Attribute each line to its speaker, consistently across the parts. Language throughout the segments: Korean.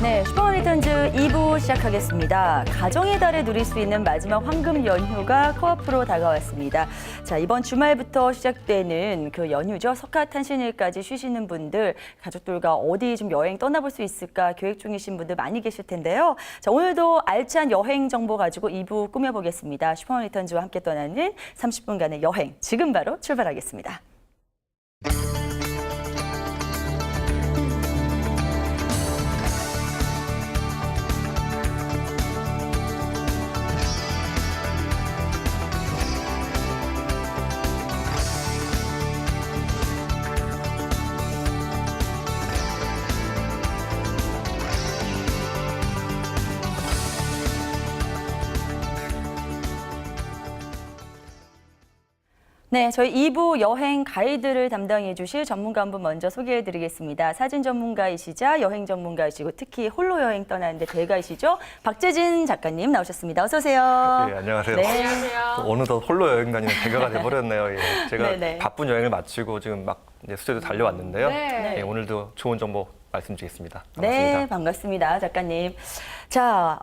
Speaker 1: 네, 슈퍼리턴즈 2부 시작하겠습니다. 가정의 달에 누릴 수 있는 마지막 황금 연휴가 코앞으로 다가왔습니다. 자, 이번 주말부터 시작되는 그 연휴죠. 석가탄신일까지 쉬시는 분들, 가족들과 어디 좀 여행 떠나볼 수 있을까 계획 중이신 분들 많이 계실 텐데요. 자, 오늘도 알찬 여행 정보 가지고 2부 꾸며보겠습니다. 슈퍼리턴즈와 함께 떠나는 30분간의 여행, 지금 바로 출발하겠습니다. 네, 저희 2부 여행 가이드를 담당해 주실 전문가 한 분 먼저 소개해 드리겠습니다. 사진 전문가이시자 여행 전문가이시고 특히 홀로 여행 떠나는데 대가이시죠. 박재진 작가님 나오셨습니다. 어서 오세요.
Speaker 2: 네, 안녕하세요.
Speaker 1: 네.
Speaker 3: 안녕하세요.
Speaker 2: 어느덧 홀로 여행 다니는 대가가 돼버렸네요. 예. 제가
Speaker 1: 네네.
Speaker 2: 바쁜 여행을 마치고 지금 막 이제 스튜디오 달려왔는데요.
Speaker 3: 네.
Speaker 2: 예, 오늘도 좋은 정보 말씀드리겠습니다.
Speaker 1: 네,
Speaker 2: 반갑습니다.
Speaker 1: 반갑습니다. 작가님. 자,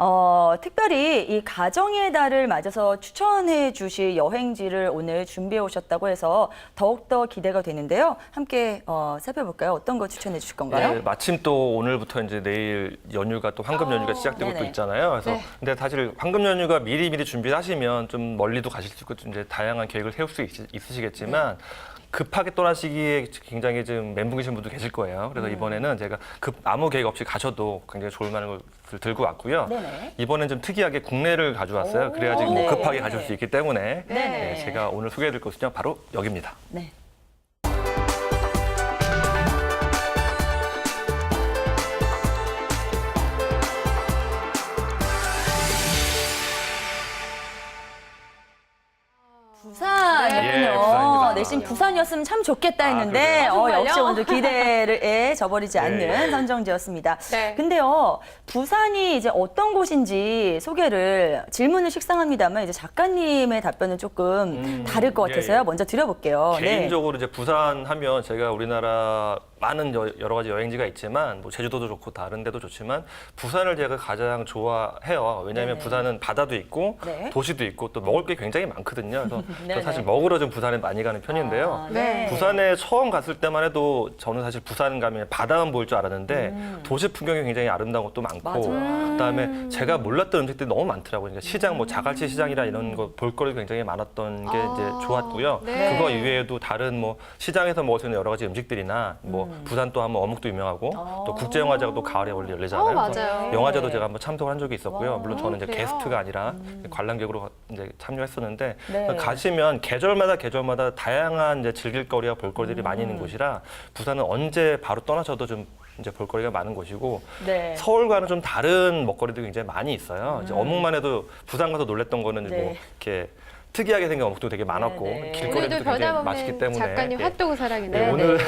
Speaker 1: 특별히 이 가정의 달을 맞아서 추천해 주실 여행지를 오늘 준비해 오셨다고 해서 더욱더 기대가 되는데요. 함께 살펴볼까요? 어떤 거 추천해 주실 건가요?
Speaker 2: 네, 마침 또 오늘부터 이제 내일 연휴가 또 황금 연휴가 시작되고 또
Speaker 1: 네네.
Speaker 2: 있잖아요. 그래서
Speaker 3: 네.
Speaker 2: 근데 사실 황금 연휴가 미리미리 준비하시면 좀 멀리도 가실 수 있고 좀 이제 다양한 계획을 세울 수 있으시겠지만 급하게 떠나시기에 굉장히 좀 멘붕 계신 분도 계실 거예요. 그래서 이번에는 제가 아무 계획 없이 가셔도 굉장히 좋을 만한 것을 들고 왔고요.
Speaker 1: 네네.
Speaker 2: 이번엔 좀 특이하게 국내를 가져왔어요.
Speaker 1: 오,
Speaker 2: 그래야지 뭐
Speaker 1: 네.
Speaker 2: 급하게 가실 수 있기 때문에
Speaker 1: 네네.
Speaker 2: 네, 제가 오늘 소개해드릴 곳은요 바로 여기입니다.
Speaker 1: 네. 부산이군요.
Speaker 2: 예, 부산입니다.
Speaker 1: 내심 부산이었으면 참 좋겠다
Speaker 2: 아,
Speaker 1: 했는데
Speaker 3: 그래요? 아, 정말요?
Speaker 1: 역시 오늘 기대를 저버리지 않는
Speaker 2: 예.
Speaker 1: 선정지였습니다.
Speaker 3: 네.
Speaker 1: 근데요, 부산이 이제 어떤 곳인지 소개를 질문을 식상합니다만 이제 작가님의 답변은 조금 다를 것
Speaker 2: 예,
Speaker 1: 같아서요.
Speaker 2: 예.
Speaker 1: 먼저 드려볼게요.
Speaker 2: 개인적으로 이제 부산 하면 제가 우리나라 많은 여러 가지 여행지가 있지만 뭐 제주도도 좋고 다른 데도 좋지만 부산을 제가 가장 좋아해요. 왜냐하면
Speaker 1: 네네.
Speaker 2: 부산은 바다도 있고
Speaker 1: 네.
Speaker 2: 도시도 있고 또 먹을 게 굉장히 많거든요. 그래서
Speaker 1: 네네.
Speaker 2: 저 사실 먹으러 좀 부산에 많이 가는 편인데요.
Speaker 1: 아,
Speaker 3: 네.
Speaker 2: 부산에 처음 갔을 때만 해도 저는 사실 부산 가면 바다만 보일 줄 알았는데 도시 풍경이 굉장히 아름다운 것도 많고
Speaker 1: 맞아요.
Speaker 2: 그다음에 제가 몰랐던 음식들이 너무 많더라고요. 그러니까 시장 뭐 자갈치 시장이라 이런 거 볼거리 굉장히 많았던 게 이제 좋았고요.
Speaker 3: 네.
Speaker 2: 그거 이외에도 다른 뭐 시장에서 먹을 수 있는 여러 가지 음식들이나 뭐 부산 또 하면 어묵도 유명하고 또 국제영화제가 또 가을에 열리잖아요.
Speaker 3: 맞아요.
Speaker 2: 그래서 영화제도 제가 한번 참석을 한 적이 있었고요.
Speaker 1: 와,
Speaker 2: 물론 저는 이제
Speaker 3: 그래요?
Speaker 2: 게스트가 아니라 관람객으로 이제 참여했었는데
Speaker 1: 네.
Speaker 2: 가시면 계절마다 다양한 이제 즐길거리와 볼거리들이 많이 있는 곳이라 부산은 언제 바로 떠나셔도 좀 이제 볼거리가 많은 곳이고
Speaker 1: 네.
Speaker 2: 서울과는 좀 다른 먹거리들이 굉장히 많이 있어요. 이제 어묵만 해도 부산 가서 놀랬던 거는
Speaker 1: 네.
Speaker 2: 뭐 이렇게 특이하게 생긴 어묵도 되게 많았고
Speaker 1: 네, 네.
Speaker 2: 길거리도
Speaker 3: 오늘도
Speaker 2: 굉장히 맛있기
Speaker 3: 변함없는
Speaker 2: 때문에
Speaker 3: 작가님
Speaker 2: 예.
Speaker 3: 핫도그
Speaker 2: 네,
Speaker 3: 사랑이네요.
Speaker 2: 오늘
Speaker 1: 네.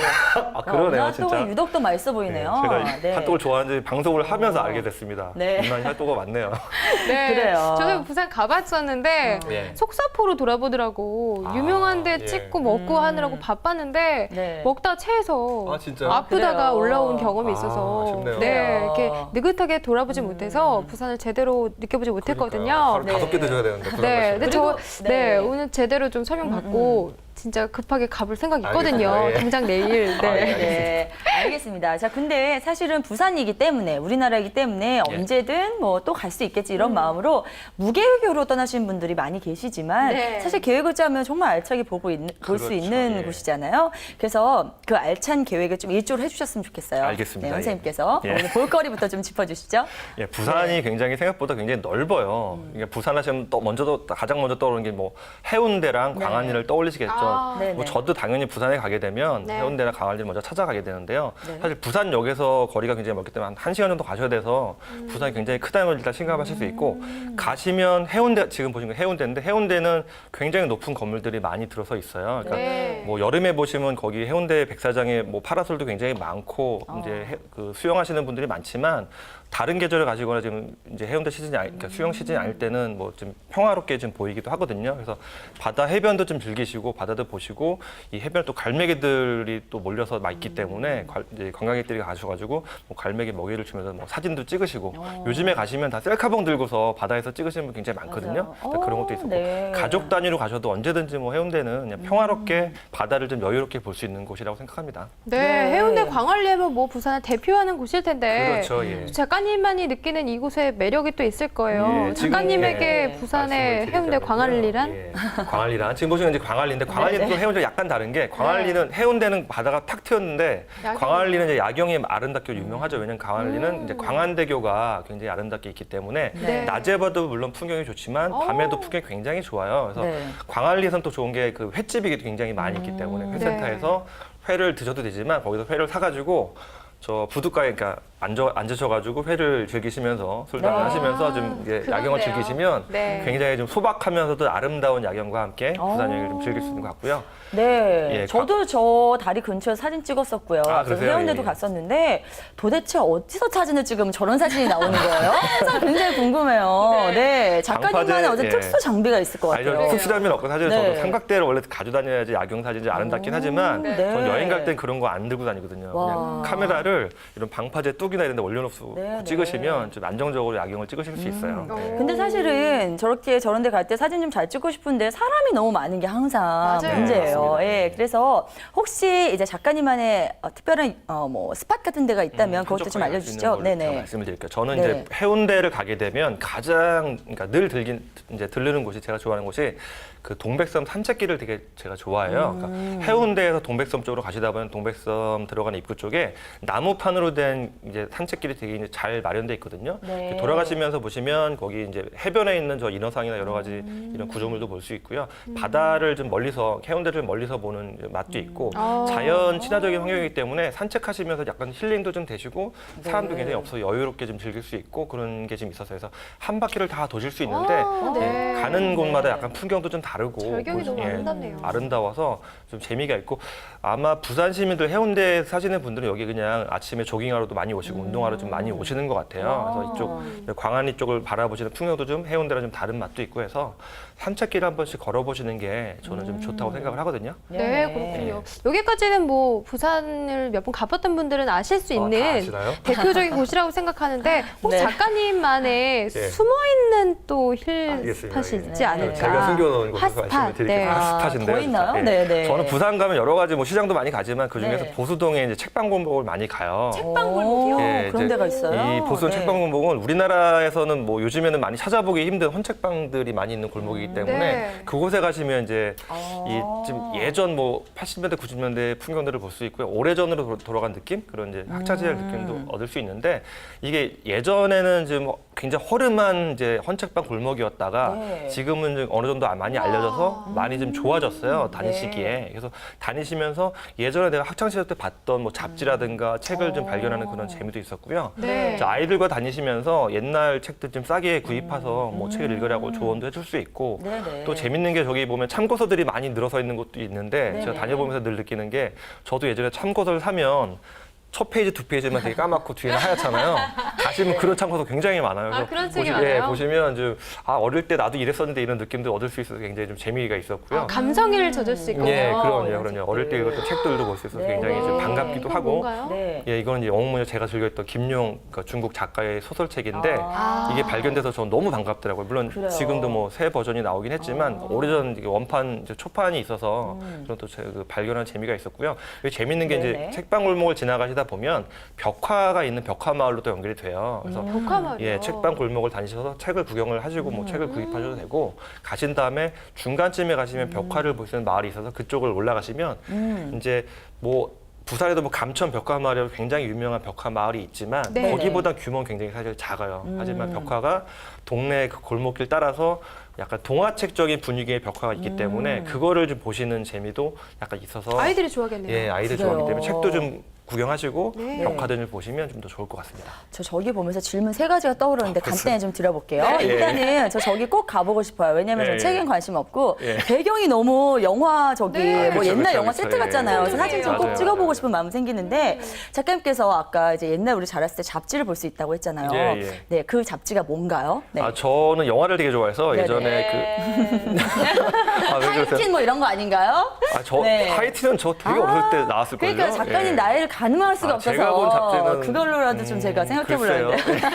Speaker 2: 아 그러네요
Speaker 1: 핫도그
Speaker 2: 진짜.
Speaker 1: 유독 더 맛있어
Speaker 2: 네,
Speaker 1: 보이네요.
Speaker 2: 제가
Speaker 1: 네.
Speaker 2: 핫도그를 좋아하는지 방송을 하면서 알게 됐습니다.
Speaker 1: 네.
Speaker 2: 유난히 핫도그가 많네요.
Speaker 3: 네.
Speaker 1: 그래요.
Speaker 3: 저도 부산 가봤었는데
Speaker 2: 예.
Speaker 3: 속사포로 돌아보더라고.
Speaker 2: 아,
Speaker 3: 유명한 데
Speaker 2: 예.
Speaker 3: 찍고 먹고 하느라고 바빴는데
Speaker 1: 네.
Speaker 3: 먹다 체해서
Speaker 2: 아, 진짜요?
Speaker 3: 아프다가
Speaker 1: 그래요.
Speaker 3: 올라온 경험이
Speaker 2: 아,
Speaker 3: 있어서
Speaker 2: 아쉽네요.
Speaker 3: 네, 이렇게
Speaker 1: 그래요.
Speaker 3: 느긋하게 돌아보지 못해서 부산을 제대로 느껴보지 못했거든요.
Speaker 2: 하루
Speaker 1: 네.
Speaker 2: 5개 드셔야 되는데 부산
Speaker 3: 네,
Speaker 2: 가시면.
Speaker 3: 근데
Speaker 1: 그리고-
Speaker 3: 네,
Speaker 1: 네.
Speaker 3: 오늘 제대로 좀 설명받고 진짜 급하게 가볼 생각 있거든요.
Speaker 2: 알겠습니다. 예.
Speaker 3: 당장 내일. 네.
Speaker 2: 아, 예.
Speaker 1: 네, 알겠습니다. 자, 근데 사실은 부산이기 때문에 우리나라이기 때문에 언제든 뭐 또 갈 수 있겠지 이런 마음으로 무계획으로 떠나신 분들이 많이 계시지만
Speaker 3: 네.
Speaker 1: 사실 계획을 짜면 정말 알차게 볼 수
Speaker 2: 그렇죠.
Speaker 1: 있는
Speaker 2: 예.
Speaker 1: 곳이잖아요. 그래서 그 알찬 계획을 좀 일조를 해주셨으면 좋겠어요.
Speaker 2: 알겠습니다.
Speaker 1: 네,
Speaker 2: 예.
Speaker 1: 선생님께서
Speaker 2: 예.
Speaker 1: 오늘 볼거리부터 좀 짚어주시죠.
Speaker 2: 예, 부산이 굉장히 생각보다 굉장히 넓어요. 이게 부산 하시면 가장 먼저 떠오르는 게 뭐 해운대랑
Speaker 1: 네.
Speaker 2: 광안리를 떠올리시겠죠.
Speaker 3: 아,
Speaker 1: 네네.
Speaker 2: 뭐 저도 당연히 부산에 가게 되면
Speaker 3: 네.
Speaker 2: 해운대나 강안리를 먼저 찾아가게 되는데요.
Speaker 1: 네.
Speaker 2: 사실 부산역에서 거리가 굉장히 멀기 때문에 한 1시간 정도 가셔야 돼서 부산이 굉장히 크다는 걸 일단 생각하실 수 있고 가시면 해운대 지금 보신 거 해운대인데 해운대는 굉장히 높은 건물들이 많이 들어서 있어요. 그러니까
Speaker 3: 네.
Speaker 2: 뭐 여름에 보시면 거기 해운대 백사장에 뭐 파라솔도 굉장히 많고 이제 그 수영하시는 분들이 많지만 다른 계절을 가지거나 지금 이제 해운대 시즌이 그러니까 수영 시즌이 아닐 때는 뭐 좀 평화롭게 좀 보이기도 하거든요. 그래서 바다 해변도 좀 즐기시고 바다도 보시고 이 해변 또 갈매기들이 또 몰려서 있기 때문에 이제 관광객들이 가셔가지고 뭐 갈매기 먹이를 주면서 뭐 사진도 찍으시고 요즘에 가시면 다 셀카봉 들고서 바다에서 찍으시는 분 굉장히 많거든요.
Speaker 1: 맞아요.
Speaker 2: 그런 것도 있었고
Speaker 1: 네.
Speaker 2: 가족 단위로 가셔도 언제든지 뭐 해운대는 그냥 평화롭게 바다를 좀 여유롭게 볼 수 있는 곳이라고 생각합니다.
Speaker 3: 네,
Speaker 1: 네.
Speaker 3: 해운대 광안리하면 뭐 부산을 대표하는 곳일 텐데
Speaker 2: 그렇죠. 예.
Speaker 3: 작가님만이 느끼는 이곳의 매력이 또 있을 거예요.
Speaker 2: 예, 지금,
Speaker 3: 작가님에게
Speaker 1: 예,
Speaker 3: 부산의
Speaker 2: 말씀을
Speaker 3: 해운대
Speaker 2: 드리자면요.
Speaker 3: 광안리란?
Speaker 2: 예, 광안리란 지금 보시면 이제 광안리인데 광안리는 또 해운대 약간 다른 게 광안리는 해운대는 바다가 탁 트였는데
Speaker 3: 야경.
Speaker 2: 광안리는 이제 야경이 아름답게 유명하죠. 왜냐면 광안리는 이제 광안대교가 굉장히 아름답게 있기 때문에
Speaker 3: 네.
Speaker 2: 낮에 봐도 물론 풍경이 좋지만 밤에도 풍경이 굉장히 좋아요. 그래서
Speaker 1: 네.
Speaker 2: 광안리에서는 또 좋은 게 그 횟집이 굉장히 많이 있기 때문에 회센터에서 회를 드셔도 되지만 거기서 회를 사가지고 저 부둣가에 그러니까 앉으셔가지고 회를 즐기시면서 술도
Speaker 1: 네.
Speaker 2: 하시면서 좀 이제 야경을
Speaker 3: 그렇네요.
Speaker 2: 즐기시면
Speaker 3: 네.
Speaker 2: 굉장히 좀 소박하면서도 아름다운 야경과 함께 부산 여행을 좀 즐길 수 있는 것 같고요.
Speaker 1: 네,
Speaker 2: 예,
Speaker 1: 저도 저 다리 근처에 사진 찍었었고요.
Speaker 2: 아,
Speaker 1: 그래서
Speaker 2: 그러세요?
Speaker 1: 해운대도
Speaker 2: 예.
Speaker 1: 갔었는데 도대체 어디서 사진을 찍으면 저런 사진이 나오는 거예요? 항상 굉장히 궁금해요. 네, 작가님만의
Speaker 2: 방파제,
Speaker 1: 어떤
Speaker 2: 예.
Speaker 1: 특수 장비가 있을 것 같아요.
Speaker 2: 아니죠. 특수장비는 없고 사실
Speaker 1: 네.
Speaker 2: 저도 삼각대를 원래 가지고 다녀야지 야경 사진이 아름답긴 하지만
Speaker 1: 네.
Speaker 2: 전 여행 갈 땐 그런 거 안 들고 다니거든요.
Speaker 1: 와.
Speaker 2: 그냥 카메라를 이런 방파제 뚝이나 이런 데 올려놓고
Speaker 1: 네,
Speaker 2: 찍으시면 좀 안정적으로 야경을 찍으실 수 있어요. 네.
Speaker 1: 근데 사실은 저렇게 저런 데 갈 때 사진 좀 잘 찍고 싶은데 사람이 너무 많은 게 항상
Speaker 3: 맞아요.
Speaker 1: 문제예요.
Speaker 2: 맞습니다.
Speaker 1: 예, 그래서 혹시 이제 작가님만의 특별한 뭐 스팟 같은 데가 있다면 그것도 좀
Speaker 2: 한적하게 갈수 있는
Speaker 1: 알려주시죠.
Speaker 2: 걸 제가
Speaker 1: 네네.
Speaker 2: 말씀을 드릴게요. 저는
Speaker 1: 네.
Speaker 2: 이제 해운대를 가게 되면 가장 그러니까 늘 들르는 곳이 제가 좋아하는 곳이 그 동백섬 산책길을 되게 제가 좋아해요. 그러니까 해운대에서 동백섬 쪽으로 가시다 보면 동백섬 들어가는 입구 쪽에 나무판으로 된 이제 산책길이 되게 이제 잘 마련돼 있거든요.
Speaker 1: 네.
Speaker 2: 이렇게 돌아가시면서 보시면 거기 이제 해변에 있는 저 인어상이나 여러 가지 이런 구조물도 볼 수 있고요. 바다를 좀 멀리서 해운대를 멀리서 보는 맛도 있고 자연 친화적인 환경이기 때문에 산책하시면서 약간 힐링도 좀 되시고 사람도 굉장히 없어 여유롭게 좀 즐길 수 있고 그런 게 좀 있어서 해서 한 바퀴를 다 도실 수 있는데
Speaker 3: 네.
Speaker 2: 가는 곳마다 약간 풍경도 좀 다르고
Speaker 3: 절경이 너무 아름답네요.
Speaker 2: 아름다워서 좀 재미가 있고 아마 부산 시민들 해운대 사시는 분들은 여기 그냥 아침에 조깅하러도 많이 오시고 운동하러 좀 많이 오시는 것 같아요. 그래서 이쪽 광안리 쪽을 바라보시는 풍경도 좀 해운대랑 좀 다른 맛도 있고 해서 산책길 한 번씩 걸어보시는 게 저는 좀 좋다고 생각을 하거든요.
Speaker 3: 네, 그렇군요. 여기까지는 뭐 부산을 몇 번 가봤던 분들은 아실 수
Speaker 2: 다
Speaker 3: 있는
Speaker 2: 아시나요?
Speaker 3: 대표적인 곳이라고 생각하는데 혹시
Speaker 1: 네.
Speaker 3: 작가님만의
Speaker 2: 네.
Speaker 3: 숨어있는 또 힐
Speaker 2: 알겠습니다.
Speaker 3: 스팟이
Speaker 2: 예.
Speaker 3: 있지 않을까?
Speaker 2: 제가 숨겨놓은 곳에서
Speaker 3: 핫스팟.
Speaker 2: 말씀을 드릴게요.
Speaker 3: 네.
Speaker 2: 핫스팟인데요.
Speaker 1: 더 있나요?
Speaker 2: 진짜. 예.
Speaker 1: 네, 네.
Speaker 2: 저는 부산 가면 여러 가지 뭐 시장도 많이 가지만 그 중에서
Speaker 1: 네.
Speaker 2: 보수동에 이제 책방골목을 많이 가요.
Speaker 1: 책방골목이요?
Speaker 2: 예,
Speaker 1: 그런
Speaker 2: 이제
Speaker 1: 데가 있어요.
Speaker 2: 이 보수동
Speaker 1: 네.
Speaker 2: 책방골목은 우리나라에서는 뭐 요즘에는 많이 찾아보기 힘든 헌책방들이 많이 있는 골목이기 때문에
Speaker 3: 네.
Speaker 2: 그곳에 가시면 이제
Speaker 1: 아.
Speaker 2: 이 좀 예전 뭐 80년대 90년대 풍경들을 볼 수 있고요. 오래전으로 돌아간 느낌 그런 이제 학자지의 느낌도 얻을 수 있는데 이게 예전에는 좀 굉장히 허름한 이제 헌책방 골목이었다가
Speaker 1: 네.
Speaker 2: 지금은 좀 어느 정도 많이 알려져서 많이 좀 좋아졌어요. 다니시기에. 그래서 다니시면서 예전에 내가 학창 시절 때 봤던 뭐 잡지라든가 책을 좀 발견하는 그런 재미도 있었고요.
Speaker 3: 네.
Speaker 2: 자, 아이들과 다니시면서 옛날 책들 좀 싸게 구입해서 뭐 책을 읽으라고 조언도 해줄 수 있고
Speaker 1: 네네.
Speaker 2: 또 재밌는 게 저기 보면 참고서들이 많이 늘어서 있는 곳도 있는데
Speaker 1: 네네.
Speaker 2: 제가 다녀보면서 늘 느끼는 게 저도 예전에 참고서를 사면 첫 페이지, 두 페이지만 되게 까맣고 뒤에는 하얗잖아요. 가시면 그런 참고서 굉장히 많아요.
Speaker 3: 아, 그런 책이
Speaker 2: 예,
Speaker 3: 많아요?
Speaker 2: 보시면 좀 어릴 때 나도 이랬었는데 이런 느낌도 얻을 수 있어서 굉장히 좀 재미가 있었고요.
Speaker 3: 감성을 젖을 수 있군요.
Speaker 2: 예, 그럼요.
Speaker 1: 이런
Speaker 2: 그럼요. 어릴 때 읽었던 책들도 볼 수 있어서
Speaker 1: 네.
Speaker 2: 굉장히 좀
Speaker 1: 네.
Speaker 2: 반갑기도
Speaker 3: 이건
Speaker 2: 하고.
Speaker 3: 뭔가요?
Speaker 1: 네.
Speaker 2: 예, 이거는 이제 영웅문예 제가 즐겨했던 김용 그러니까 중국 작가의 소설책인데
Speaker 1: 아.
Speaker 2: 이게 발견돼서 저는 너무 반갑더라고요. 물론
Speaker 1: 그래요.
Speaker 2: 지금도 뭐 새 버전이 나오긴 했지만 오래전 이게 원판 이제 초판이 있어서 그런 또 그 발견한 재미가 있었고요. 이게 재밌는 게
Speaker 1: 네네.
Speaker 2: 이제 책방골목을 지나가시다 보면 벽화가 있는 벽화 마을로 또 연결이 돼요. 그래서
Speaker 3: 벽화마을이요.
Speaker 2: 예, 책방 골목을 다니셔서 책을 구경을 하시고 뭐 책을 구입하셔도 되고 가신 다음에 중간쯤에 가시면 벽화를 보시는 마을이 있어서 그쪽을 올라가시면 이제 뭐 부산에도 뭐 감천 벽화 마을이라고 굉장히 유명한 벽화 마을이 있지만
Speaker 3: 네.
Speaker 2: 거기보다 규모는 굉장히 사실 작아요. 하지만 벽화가 동네 그 골목길 따라서 약간 동화책적인 분위기의 벽화가 있기 때문에 그거를 좀 보시는 재미도 약간 있어서
Speaker 3: 아이들이 좋아하겠네요.
Speaker 2: 예, 아이들
Speaker 1: 그래요.
Speaker 2: 좋아하기 때문에 책도 좀 구경하시고
Speaker 3: 네.
Speaker 2: 벽화전을 보시면 좀 더 좋을 것 같습니다.
Speaker 1: 저기 보면서 질문 3가지가 떠오르는데 간단히 좀 드려볼게요.
Speaker 2: 네.
Speaker 1: 일단은 저기 꼭 가보고 싶어요. 왜냐면 저
Speaker 2: 예,
Speaker 1: 책엔 관심 없고
Speaker 2: 예.
Speaker 1: 배경이 너무 영화 저기
Speaker 3: 네.
Speaker 1: 뭐
Speaker 2: 그쵸,
Speaker 1: 옛날
Speaker 2: 그쵸,
Speaker 1: 영화
Speaker 2: 그쵸.
Speaker 1: 세트
Speaker 2: 예.
Speaker 1: 같잖아요. 그래서 사진 좀 꼭
Speaker 2: 맞아요,
Speaker 1: 찍어보고
Speaker 2: 맞아요.
Speaker 1: 싶은 마음이 생기는데 작가님께서 아까 이제 옛날 우리 자랐을 때 잡지를 볼 수 있다고 했잖아요.
Speaker 2: 예, 예.
Speaker 1: 네, 그 잡지가 뭔가요? 네.
Speaker 2: 아, 저는 영화를 되게 좋아해서
Speaker 1: 네네.
Speaker 2: 예전에 아, 왜 그러세요?
Speaker 1: 하이틴 뭐 이런 거 아닌가요?
Speaker 2: 네. 하이틴은 저 되게 어렸을 때 나왔을걸요.
Speaker 1: 그러니까 작가님
Speaker 2: 예.
Speaker 1: 나이를 가늠할 수가
Speaker 2: 아,
Speaker 1: 없어서
Speaker 2: 제가 본 잡지는
Speaker 1: 그걸로라도 좀 제가 생각해 보려는데.
Speaker 2: 글쎄요.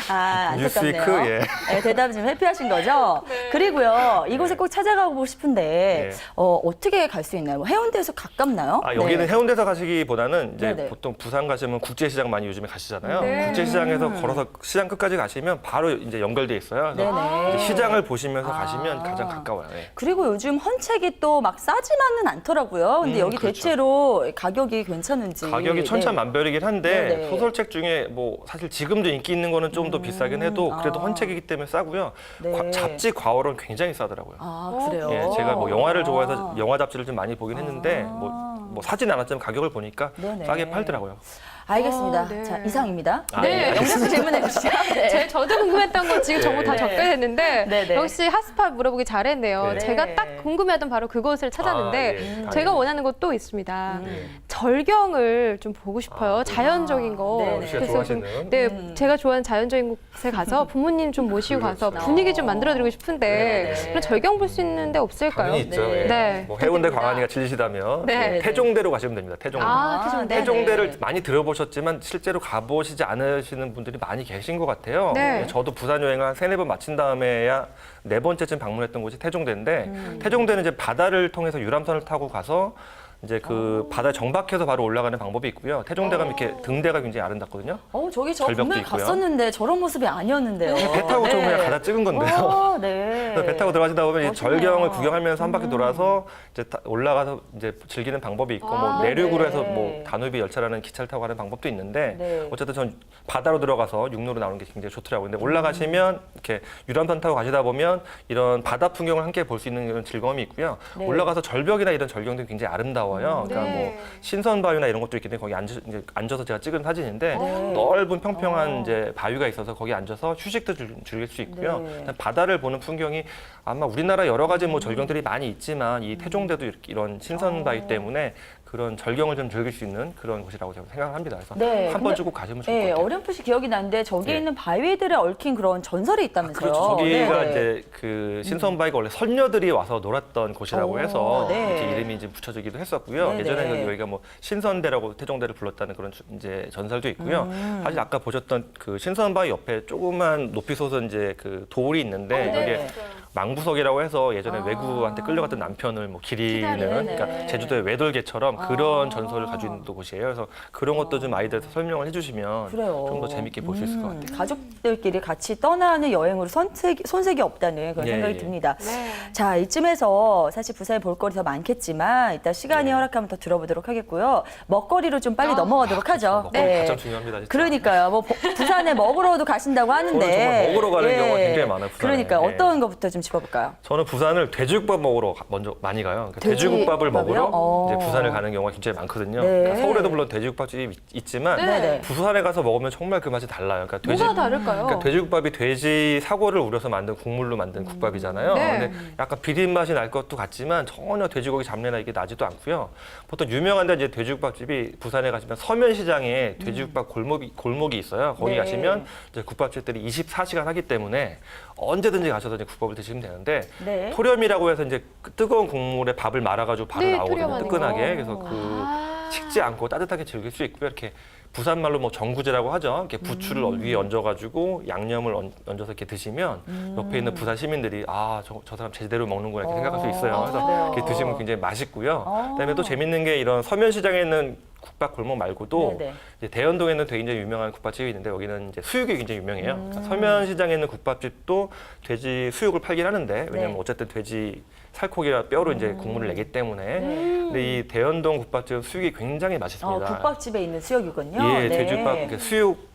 Speaker 1: 아, 안타깝네요.
Speaker 2: 뉴스위크, 예.
Speaker 1: 네, 대답이 좀 회피하신 거죠? 그리고요, 이곳에
Speaker 2: 네.
Speaker 1: 꼭 찾아가고 싶은데,
Speaker 2: 네.
Speaker 1: 어떻게 갈 수 있나요? 뭐 해운대에서 가깝나요?
Speaker 2: 아, 여기는
Speaker 1: 네.
Speaker 2: 해운대에서 가시기보다는 이제
Speaker 1: 네네.
Speaker 2: 보통 부산 가시면 국제시장 많이 요즘에 가시잖아요.
Speaker 3: 네.
Speaker 2: 국제시장에서 걸어서 시장 끝까지 가시면 바로 이제 연결돼 있어요. 그래서
Speaker 1: 네네.
Speaker 2: 이제 시장을 보시면서
Speaker 1: 아.
Speaker 2: 가시면 가장 가까워요. 예.
Speaker 1: 그리고 요즘 헌책이 또 막 싸지만은 않더라고요. 근데 여기
Speaker 2: 그렇죠.
Speaker 1: 대체로 가격이 괜찮은지.
Speaker 2: 가격이 천차만별이긴 한데
Speaker 1: 네네.
Speaker 2: 소설책 중에 뭐 사실 지금도 인기 있는 거는 좀 더 비싸긴 해도 그래도
Speaker 1: 아.
Speaker 2: 헌책이기 때문에 싸고요.
Speaker 1: 네.
Speaker 2: 잡지 과월은 굉장히 싸더라고요.
Speaker 1: 아, 그래요?
Speaker 2: 예, 제가 뭐 영화를 좋아해서
Speaker 1: 아.
Speaker 2: 영화 잡지를 좀 많이 보긴 했는데 뭐 사진 않았지만 가격을 보니까
Speaker 1: 네네.
Speaker 2: 싸게 팔더라고요.
Speaker 1: 알겠습니다.
Speaker 3: 네.
Speaker 1: 자, 이상입니다.
Speaker 2: 아,
Speaker 1: 네.
Speaker 2: 네.
Speaker 1: 영상 질문해 주시죠. 네.
Speaker 3: 저도 궁금했던 거 지금 정보 다
Speaker 2: 네.
Speaker 3: 적게 했는데
Speaker 1: 네.
Speaker 3: 역시 핫스팟 물어보기 잘했네요.
Speaker 2: 네.
Speaker 3: 제가 딱 궁금해하던 바로 그곳을 찾았는데
Speaker 2: 아, 예.
Speaker 3: 제가
Speaker 2: 다행이네요.
Speaker 3: 원하는 곳도 있습니다.
Speaker 2: 네.
Speaker 3: 절경을 좀 보고 싶어요. 자연적인 거.
Speaker 1: 네네.
Speaker 2: 씨가
Speaker 3: 그래서 좀,
Speaker 2: 좋아하시는.
Speaker 3: 네, 제가 좋아하는 자연적인 곳에 가서 부모님 좀 모시고 가서
Speaker 2: 그렇죠.
Speaker 3: 분위기 좀 만들어드리고 싶은데
Speaker 1: 네네.
Speaker 3: 그런 절경 볼 수 있는 데 없을까요?
Speaker 2: 당연히 있죠.
Speaker 1: 네.
Speaker 2: 예.
Speaker 3: 네.
Speaker 2: 뭐 해운대
Speaker 3: 부탁드립니다.
Speaker 2: 광안리가 질리시다면
Speaker 3: 네.
Speaker 2: 태종대로 가시면 됩니다. 태종대.
Speaker 3: 아, 태종대.
Speaker 2: 태종대를 많이 들어보셨지만 실제로 가보시지 않으시는 분들이 많이 계신 것 같아요.
Speaker 3: 네.
Speaker 2: 저도 부산 여행을 한 3-4번 마친 다음에야 4번째쯤 방문했던 곳이 태종대인데 태종대는 이제 바다를 통해서 유람선을 타고 가서 이제 그 바다에 정박해서 바로 올라가는 방법이 있고요. 태종대가 이렇게 등대가 굉장히 아름답거든요.
Speaker 1: 저기 저
Speaker 2: 절벽도
Speaker 1: 분명히
Speaker 2: 있고요.
Speaker 1: 갔었는데 저런 모습이 아니었는데요.
Speaker 2: 배 타고 좀 그냥 가다 찍은 건데요.
Speaker 1: 네.
Speaker 2: 그래서 배 타고 들어가시다 보면 이
Speaker 1: 멋있네요.
Speaker 2: 절경을 구경하면서 한 바퀴 돌아서 이제 올라가서 이제 즐기는 방법이 있고 뭐 내륙으로 해서
Speaker 1: 네.
Speaker 2: 뭐 다누비 열차라는 기차를 타고 가는 방법도 있는데
Speaker 1: 네.
Speaker 2: 어쨌든 전 바다로 들어가서 육로로 나오는 게 굉장히 좋더라고요. 근데 올라가시면 이렇게 유람선 타고 가시다 보면 이런 바다 풍경을 함께 볼 수 있는 이런 즐거움이 있고요.
Speaker 1: 네.
Speaker 2: 올라가서 절벽이나 이런 절경들이 굉장히 아름다워요. 그러니까
Speaker 3: 네.
Speaker 2: 뭐 신선 바위나 이런 것도 있기 때문에 거기 이제 앉아서 제가 찍은 사진인데
Speaker 1: 네.
Speaker 2: 넓은 평평한 이제 바위가 있어서 거기 앉아서 휴식도 즐길 수 있고요.
Speaker 1: 네.
Speaker 2: 바다를 보는 풍경이 아마 우리나라 여러 가지 뭐 절경들이 많이 있지만 이 태종대도 이런 신선 바위 때문에 그런 절경을 좀 즐길 수 있는 그런 곳이라고 제가 생각합니다. 그래서
Speaker 1: 네,
Speaker 2: 한
Speaker 1: 근데-
Speaker 2: 번쯤 꼭 가시면 좋을 것
Speaker 1: 네,
Speaker 2: 같아요.
Speaker 1: 어렴풋이 기억이 나는데 저기에
Speaker 2: 네.
Speaker 1: 있는 바위들에 얽힌 그런 전설이 있다면서요.
Speaker 2: 그렇죠. 저기가
Speaker 1: 네.
Speaker 2: 이제 그 신선바위가 원래 선녀들이 와서 놀았던 곳이라고
Speaker 1: 오,
Speaker 2: 해서
Speaker 1: 네.
Speaker 2: 이렇게 이름이 이제 붙여지기도 했었고요.
Speaker 1: 네,
Speaker 2: 예전에는
Speaker 1: 네.
Speaker 2: 여기가 뭐 신선대라고 태종대를 불렀다는 그런 이제 전설도 있고요. 사실 아까 보셨던 그 신선바위 옆에 조그만 높이 솟은 이제 그 돌이 있는데
Speaker 1: 네.
Speaker 2: 이게 망부석이라고 해서 예전에
Speaker 1: 아.
Speaker 2: 외구한테 끌려갔던 남편을 뭐 기리는
Speaker 1: 기다리는,
Speaker 2: 그러니까
Speaker 1: 네.
Speaker 2: 제주도의 외돌개처럼 그런
Speaker 1: 아.
Speaker 2: 전설을 가지고 있는 또 곳이에요. 그래서 그런 것도 좀 아이들한테 설명을 해주시면
Speaker 1: 그래요.
Speaker 2: 좀 더 재밌게 볼 수 있을 것 같아요.
Speaker 1: 가족들끼리 같이 떠나는 여행으로 손색이 없다는 그런
Speaker 2: 예,
Speaker 1: 생각이
Speaker 2: 예.
Speaker 1: 듭니다.
Speaker 3: 네.
Speaker 1: 자, 이쯤에서 사실 부산에 볼거리 더 많겠지만 이따 시간이
Speaker 2: 예.
Speaker 1: 허락하면 더 들어보도록 하겠고요. 먹거리로 좀 빨리 넘어가도록 하죠.
Speaker 2: 먹거리 가장 중요합니다. 진짜.
Speaker 1: 그러니까요. 뭐 부산에 먹으러도 가신다고 하는데
Speaker 2: 저는 정말 먹으러 가는 경우가 굉장히 많아요, 부산에.
Speaker 1: 그러니까
Speaker 2: 예.
Speaker 1: 어떤 것부터 좀 짚어볼까요?
Speaker 2: 저는 부산을 돼지국밥 먹으러 먼저 많이 가요. 그러니까
Speaker 1: 돼지국밥이요?
Speaker 2: 돼지국밥을 먹으러
Speaker 1: 어.
Speaker 2: 이제 부산을 가는 경우가 굉장히 많거든요.
Speaker 1: 네.
Speaker 2: 그러니까 서울에도 물론 돼지국밥집이 있지만
Speaker 1: 네네.
Speaker 2: 부산에 가서 먹으면 정말 그 맛이 달라요. 그러니까
Speaker 3: 뭐가 다를까요?
Speaker 2: 그러니까 돼지국밥이 돼지 사고를 우려서 만든 국물로 만든 국밥이잖아요.
Speaker 3: 네.
Speaker 2: 근데 약간 비린 맛이 날 것도 같지만 전혀 돼지고기 잡내나 이게 나지도 않고요. 보통 유명한 데 이제 돼지국밥집이 부산에 가시면 서면시장에 돼지국밥 골목이 있어요. 거기
Speaker 1: 네.
Speaker 2: 가시면 이제 국밥집들이 24시간 하기 때문에 언제든지 가셔서 이제 국밥을 드시면 되는데
Speaker 1: 네.
Speaker 2: 토렴이라고 해서 이제 그 뜨거운 국물에 밥을 말아가지고 바로
Speaker 3: 네,
Speaker 2: 나오거든요.
Speaker 3: 토렴하는
Speaker 2: 뜨끈하게.
Speaker 3: 거.
Speaker 2: 그래서 그
Speaker 3: 아.
Speaker 2: 식지 않고 따뜻하게 즐길 수 있고요. 이렇게 부산 말로 뭐 전구제라고 하죠. 이렇게 부추를 위에 얹어가지고 양념을 얹어서 이렇게 드시면 옆에 있는 부산 시민들이 저 사람 제대로 먹는구나 이렇게 생각할 수 있어요. 그래서
Speaker 1: 그래요?
Speaker 2: 이렇게 드시면 굉장히 맛있고요. 그다음에 또 재밌는 게 이런 서면시장에 있는 국밥 골목 말고도
Speaker 1: 네네.
Speaker 2: 이제 대연동에는 굉장히 유명한 국밥집이 있는데 여기는 이제 수육이 굉장히 유명해요. 그러니까 서면시장에 있는 국밥집도 돼지 수육을 팔긴 하는데 왜냐면
Speaker 1: 네.
Speaker 2: 어쨌든 돼지 살코기라 뼈로 이제 국물을 내기 때문에 근데 이 대연동 국밥집 수육이 굉장히 맛있습니다.
Speaker 1: 국밥집에 있는 수육이군요.
Speaker 2: 예,
Speaker 1: 네.
Speaker 2: 돼지국밥 그 수육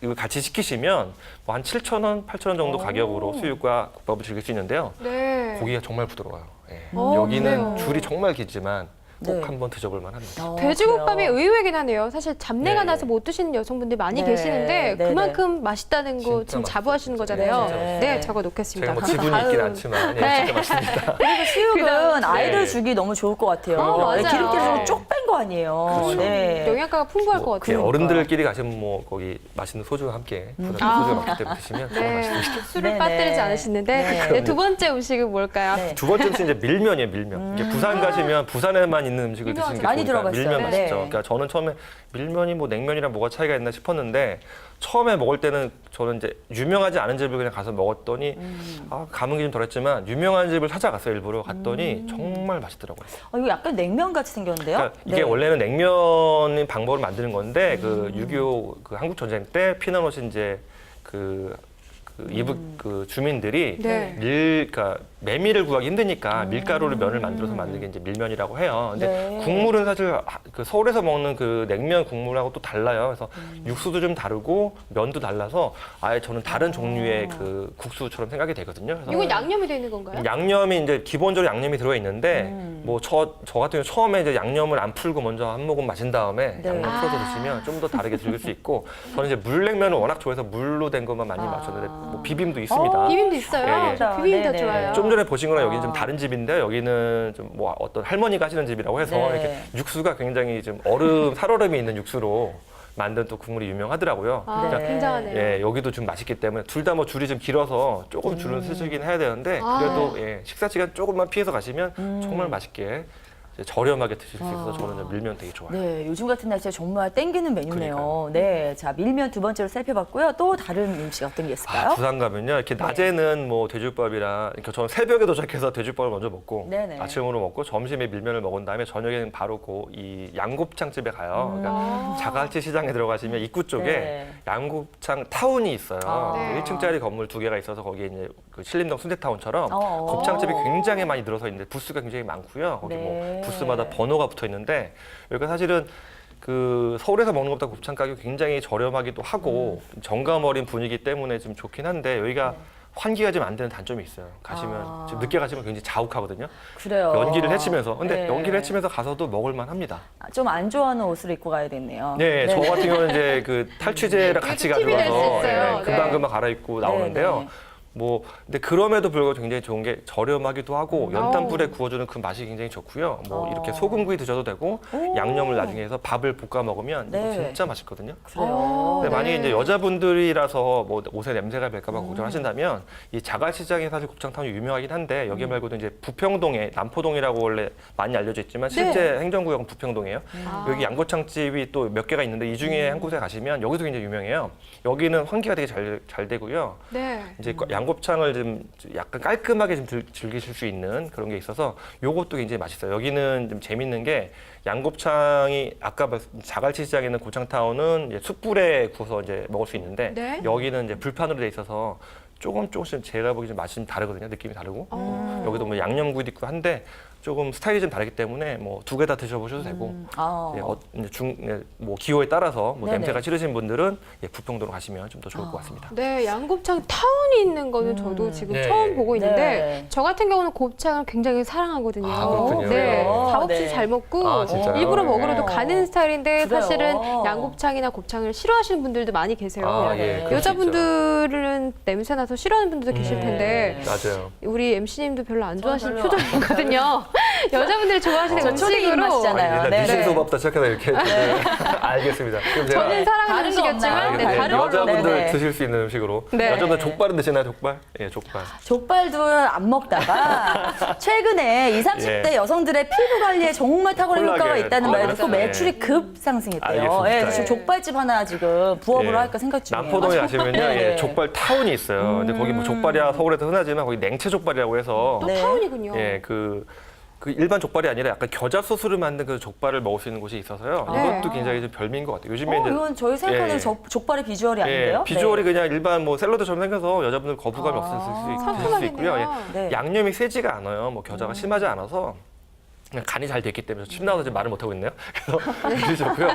Speaker 2: 이거 같이 시키시면 뭐 한 7,000원, 8,000원 정도 가격으로 수육과 국밥을 즐길 수 있는데요.
Speaker 3: 네.
Speaker 2: 고기가 정말 부드러워요. 예.
Speaker 3: 어,
Speaker 2: 여기는
Speaker 3: 그래요.
Speaker 2: 줄이 정말 길지만 꼭
Speaker 1: 네.
Speaker 2: 한번 드셔볼 만합니다.
Speaker 3: 돼지국밥이
Speaker 1: 그래요?
Speaker 3: 의외긴 하네요. 사실 잡내가
Speaker 2: 네.
Speaker 3: 나서 못 드시는 여성분들이 많이
Speaker 1: 네.
Speaker 3: 계시는데
Speaker 1: 네,
Speaker 3: 그만큼 맛있다는 거
Speaker 2: 진짜
Speaker 3: 지금
Speaker 2: 맛있어요,
Speaker 3: 자부하시는
Speaker 2: 진짜.
Speaker 3: 거잖아요.
Speaker 1: 네.
Speaker 3: 네, 적어 놓겠습니다.
Speaker 2: 제가 뭐 지분이 있긴
Speaker 1: 다음.
Speaker 2: 않지만 예,
Speaker 3: 네.
Speaker 2: 진짜 맛있습니다.
Speaker 1: 그리고 수육은
Speaker 3: 그다음,
Speaker 1: 아이들
Speaker 2: 네.
Speaker 1: 주기 너무 좋을 것 같아요.
Speaker 3: 맞아요.
Speaker 1: 기름기를 좀 쪽 뺀 거 아니에요.
Speaker 2: 그렇죠.
Speaker 1: 네.
Speaker 3: 영양가가 풍부할 것
Speaker 2: 뭐,
Speaker 3: 같아요.
Speaker 2: 어른들끼리 가시면 뭐 거기 맛있는 소주와 함께 소주가 많기 때문에 드시면 정말
Speaker 3: 네,
Speaker 2: 맛있습니다.
Speaker 3: 술을
Speaker 1: 네,
Speaker 3: 빠뜨리지
Speaker 1: 네.
Speaker 3: 않으시는데
Speaker 1: 네.
Speaker 3: 네, 두 번째 음식은 뭘까요?
Speaker 1: 네.
Speaker 2: 두 번째는 이제 밀면이에요, 밀면. 이게 부산 가시면 부산에만 있는 음식을 드시는 게
Speaker 1: 많이
Speaker 2: 좋으니까
Speaker 1: 들어가 있어요.
Speaker 2: 밀면
Speaker 1: 네.
Speaker 2: 맛있죠. 그러니까 저는 처음에 밀면이 뭐 냉면이랑 뭐가 차이가 있나 싶었는데 처음에 먹을 때는 저는 이제 유명하지 않은 집을 그냥 가서 먹었더니 감흥이 좀 덜했지만 유명한 집을 찾아갔어요, 일부러 갔더니 정말 맛있더라고요.
Speaker 1: 이거 약간 냉면 같이 생겼는데요?
Speaker 2: 그러니까 이게
Speaker 1: 네.
Speaker 2: 원래는 냉면인 방법을 만드는 건데 그 6.25 그 한국 전쟁 때 피난 오신 이제 그 이북 그 주민들이
Speaker 3: 네.
Speaker 2: 그러니까 메밀을 구하기 힘드니까 밀가루로 면을 만들어서 만든 게 이제 밀면이라고 해요. 근데
Speaker 1: 네.
Speaker 2: 국물은 사실 그 서울에서 먹는 그 냉면 국물하고 또 달라요. 그래서 육수도 좀 다르고 면도 달라서 아예 저는 다른 종류의 그 국수처럼 생각이 되거든요. 그래서
Speaker 3: 이건 양념이 되어 있는 건가요?
Speaker 2: 양념이 이제 기본적으로 양념이 들어 있는데 뭐 저 같은 경우 처음에 이제 양념을 안 풀고 먼저 한 모금 마신 다음에
Speaker 1: 네.
Speaker 2: 양념 풀어서 드시면 좀 더 다르게 즐길 수 있고 저는 이제 물냉면을 워낙 좋아해서 물로 된 것만 많이 마셨는데 뭐 비빔도 있습니다.
Speaker 3: 비빔도 있어요.
Speaker 2: 예, 예.
Speaker 3: 저 비빔 더
Speaker 1: 네네.
Speaker 3: 좋아요.
Speaker 2: 좀 전에 보신 거랑 여기는 좀 다른 집인데 여기는 좀 뭐 어떤 할머니가 하시는 집이라고 해서
Speaker 1: 네.
Speaker 2: 이렇게 육수가 굉장히 좀 살얼음이 있는 육수로 만든 또 국물이 유명하더라고요.
Speaker 3: 아,
Speaker 1: 네.
Speaker 3: 굉장하네요.
Speaker 2: 예, 여기도 좀 맛있기 때문에 둘 다 뭐 줄이 좀 길어서 조금 줄은 쓰시긴 해야 되는데
Speaker 3: 아.
Speaker 2: 그래도 예, 식사 시간 조금만 피해서 가시면 정말 맛있게 이제 저렴하게 드실 수 있어서 저는 밀면 되게 좋아요.
Speaker 1: 네, 요즘 같은 날씨에 정말 땡기는 메뉴네요.
Speaker 2: 그러니까요.
Speaker 1: 네, 자 밀면 두 번째로 살펴봤고요. 또 다른 음식 어떤 게 있을까요?
Speaker 2: 부산 가면요. 이렇게 낮에는 뭐 돼지국밥이랑 그러니까 저는 새벽에 도착해서 돼지국밥을 먼저 먹고
Speaker 1: 네네.
Speaker 2: 아침으로 먹고 점심에 밀면을 먹은 다음에 저녁에는 바로 이 양곱창 집에 가요. 그러니까 자갈치 시장에 들어가시면 입구 쪽에
Speaker 1: 네.
Speaker 2: 양곱창 타운이 있어요.
Speaker 1: 아.
Speaker 3: 네.
Speaker 2: 1층짜리 건물 2개가 있어서 거기에 이제 그 신림동 순대타운처럼
Speaker 1: 어.
Speaker 2: 곱창집이 굉장히 많이 늘어서 있는데 부스가 굉장히 많고요. 거기
Speaker 1: 네.
Speaker 2: 뭐 부스마다 번호가 붙어 있는데 여기가 사실은 그 서울에서 먹는 것보다 곱창 가격이 굉장히 저렴하기도 하고 정감 어린 분위기 때문에 좀 좋긴 한데 여기가 환기가 좀 안 되는 단점이 있어요. 가시면
Speaker 1: 아.
Speaker 2: 지금 늦게 가시면 굉장히 자욱하거든요.
Speaker 1: 그래요.
Speaker 2: 연기를 해치면서 근데
Speaker 1: 네.
Speaker 2: 연기를 해치면서 가서도 먹을만 합니다.
Speaker 1: 좀 안 좋아하는 옷을 입고 가야 되겠네요.
Speaker 2: 네, 저 같은 경우는 이제 그 탈취제랑 같이
Speaker 3: 이게 팁이 될수
Speaker 2: 가져가서
Speaker 3: 있어요. 네.
Speaker 2: 금방금방 갈아입고 나오는데요.
Speaker 1: 네.
Speaker 2: 뭐 근데 그럼에도 불구하고 굉장히 좋은 게 저렴하기도 하고 연탄불에 구워주는 그 맛이 굉장히 좋고요. 뭐 이렇게 소금구이 드셔도 되고
Speaker 1: 오.
Speaker 2: 양념을 나중에 해서 밥을 볶아 먹으면 이거
Speaker 1: 네.
Speaker 2: 진짜 맛있거든요.
Speaker 1: 그래요.
Speaker 2: 근데
Speaker 3: 네.
Speaker 2: 만약에 이제 여자분들이라서 뭐 옷에 냄새가 뵐까봐 걱정하신다면 이 자갈시장이 사실 곱창탕이 유명하긴 한데 여기 말고도 이제 부평동에 남포동이라고 원래 많이 알려져 있지만 실제 행정구역은 부평동이에요. 여기 양곱창집이 또 몇 개가 있는데 이 중에 한 곳에 가시면 여기도 굉장히 유명해요. 여기는 환기가 되게 잘 되고요.
Speaker 3: 네.
Speaker 2: 이제 양곱창을 좀 약간 깔끔하게 좀 즐기실 수 있는 그런 게 있어서 요것도 굉장히 맛있어요. 여기는 좀 재밌는 게 양곱창이 아까 자갈치 시장에 있는 고창타운은 이제 숯불에 구워서 이제 먹을 수 있는데
Speaker 3: 네.
Speaker 2: 여기는 이제 불판으로 돼 있어서 조금씩 제가 보기 좀 맛이 좀 다르거든요. 느낌이 다르고 여기도 뭐 양념구이도 있고 한데 조금 스타일이 좀 다르기 때문에 뭐 두 개 다 드셔보셔도 되고
Speaker 1: 아.
Speaker 2: 예, 이제 뭐 기호에 따라서 뭐
Speaker 1: 네네.
Speaker 2: 냄새가 싫으신 분들은 예, 부평도로 가시면 좀 더 좋을 것 같습니다.
Speaker 3: 네, 양곱창 타운이 있는 거는 저도 지금
Speaker 2: 네.
Speaker 3: 처음 보고 있는데
Speaker 1: 네.
Speaker 3: 저 같은 경우는 곱창을 굉장히 사랑하거든요.
Speaker 2: 아, 그렇군요.
Speaker 3: 네,
Speaker 1: 그래요?
Speaker 3: 밥 없이
Speaker 1: 네.
Speaker 3: 잘 먹고
Speaker 2: 아, 진짜요?
Speaker 3: 일부러
Speaker 2: 네.
Speaker 3: 먹으러도 가는 스타일인데
Speaker 1: 그래요?
Speaker 3: 사실은 양곱창이나 곱창을 싫어하시는 분들도 많이 계세요.
Speaker 2: 아,
Speaker 1: 네.
Speaker 2: 예, 그럴 수
Speaker 3: 여자분들은 냄새 나서 싫어하는 분들도 계실 텐데
Speaker 2: 있죠. 맞아요.
Speaker 3: 우리 MC님도 별로 안 좋아하시는
Speaker 1: 별로
Speaker 3: 표정이거든요. 여자분들이 좋아하시는
Speaker 1: 저 초딩
Speaker 3: 음식으로
Speaker 1: 입맛이잖아요.
Speaker 2: 일단
Speaker 1: 네.
Speaker 2: 니신소밥부터 시작해서 이렇게 알겠습니다. 그럼 제가
Speaker 3: 저는 사랑하는
Speaker 1: 다른 거
Speaker 3: 음식이었지만
Speaker 1: 없나요?
Speaker 3: 네,
Speaker 1: 다른
Speaker 3: 다른
Speaker 1: 거?
Speaker 2: 여자분들
Speaker 1: 네네.
Speaker 2: 드실 수 있는 음식으로
Speaker 3: 네.
Speaker 2: 여자분들 족발은 드시나요? 족발? 예, 족발.
Speaker 1: 족발도 안 먹다가 최근에 20, 30대
Speaker 2: 예.
Speaker 1: 여성들의 피부 관리에 정말 탁월한 효과가
Speaker 2: 콜라겐.
Speaker 1: 있다는 말을 듣고
Speaker 2: 맞아요.
Speaker 1: 매출이 급상승했대요.
Speaker 2: 알겠습니다.
Speaker 1: 예, 지금 족발집 하나 지금 부업으로
Speaker 2: 예.
Speaker 1: 할까 생각 중이에요.
Speaker 2: 남포동에 가시면요,
Speaker 1: 네.
Speaker 2: 예, 족발 타운이 있어요. 근데 거기 뭐 족발이야 서울에서 흔하지만 거기 냉채 족발이라고 해서
Speaker 3: 또
Speaker 1: 네.
Speaker 3: 타운이군요.
Speaker 2: 예, 그 일반 족발이 아니라 약간 겨자 소스를 만든 그 족발을 먹을 수 있는 곳이 있어서
Speaker 1: 네.
Speaker 2: 이것도 굉장히 좀 별미인 것 같아요. 요즘에 이제
Speaker 1: 이건 저희 생각하는
Speaker 2: 예.
Speaker 1: 족발의 비주얼이 아닌데요?
Speaker 2: 비주얼이
Speaker 1: 네.
Speaker 2: 그냥 일반 뭐 샐러드처럼 생겨서 여자분들 거부감이
Speaker 1: 아.
Speaker 2: 없으실 수 있고요.
Speaker 3: 상큼하겠네요.
Speaker 1: 네.
Speaker 2: 양념이 세지가 않아요. 뭐 겨자가 심하지 않아서 그냥 간이 잘 됐기 때문에 침 나와서 지금 말을 못 하고 있네요. 그래서 되게 좋고요.